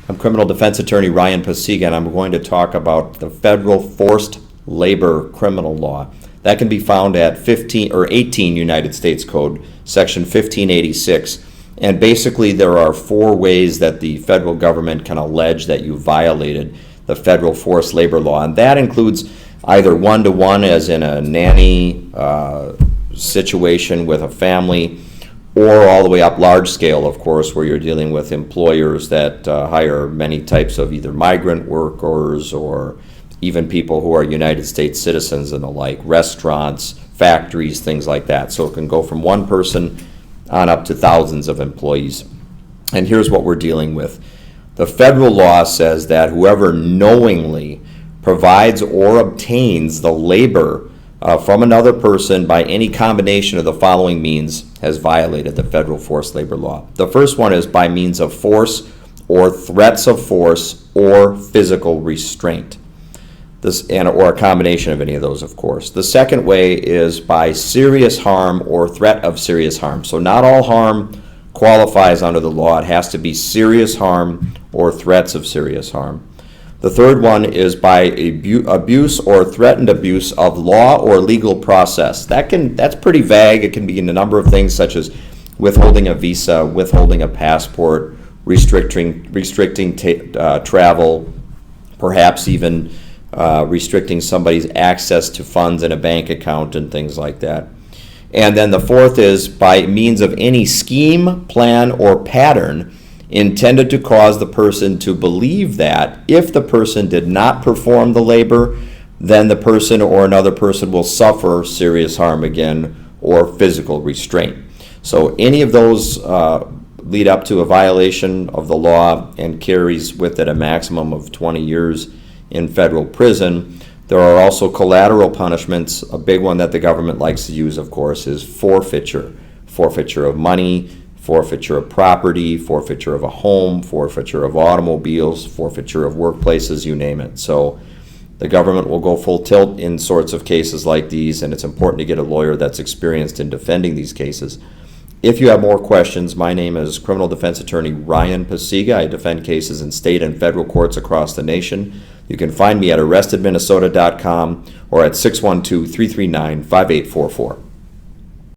I'm criminal defense attorney Ryan Pacyga, and I'm going to talk about the federal forced labor criminal law. That can be found at 18 United States Code, section 1586. And basically there are four ways that the federal government can allege that you violated the federal forced labor law. And that includes either one-to-one, as in a nanny situation with a family, or all the way up large scale, of course, where you're dealing with employers that hire many types of either migrant workers or even people who are United States citizens and the like, restaurants, factories, things like that. So it can go from one person on up to thousands of employees. And here's what we're dealing with. The federal law says that whoever knowingly provides or obtains the labor from another person by any combination of the following means has violated the federal forced labor law. The first one is by means of force or threats of force or physical restraint. Or a combination of any of those, of course. The second way is by serious harm or threat of serious harm. So not all harm qualifies under the law. It has to be serious harm or threats of serious harm. The third one is by abuse or threatened abuse of law or legal process. That's pretty vague. It can be in a number of things, such as withholding a visa, withholding a passport, restricting travel, perhaps even restricting somebody's access to funds in a bank account and things like that. And then the fourth is by means of any scheme, plan, or pattern intended to cause the person to believe that if the person did not perform the labor, then the person or another person will suffer serious harm again or physical restraint. So any of those lead up to a violation of the law and carries with it a maximum of 20 years in federal prison. There are also collateral punishments. A big one that the government likes to use, of course, is forfeiture. Forfeiture of money, forfeiture of property, forfeiture of a home, forfeiture of automobiles, forfeiture of workplaces, you name it. So the government will go full tilt in sorts of cases like these, and it's important to get a lawyer that's experienced in defending these cases. If you have more questions, my name is criminal defense attorney Ryan Pacyga. I defend cases in state and federal courts across the nation. You can find me at arrestedminnesota.com or at 612-339-5844.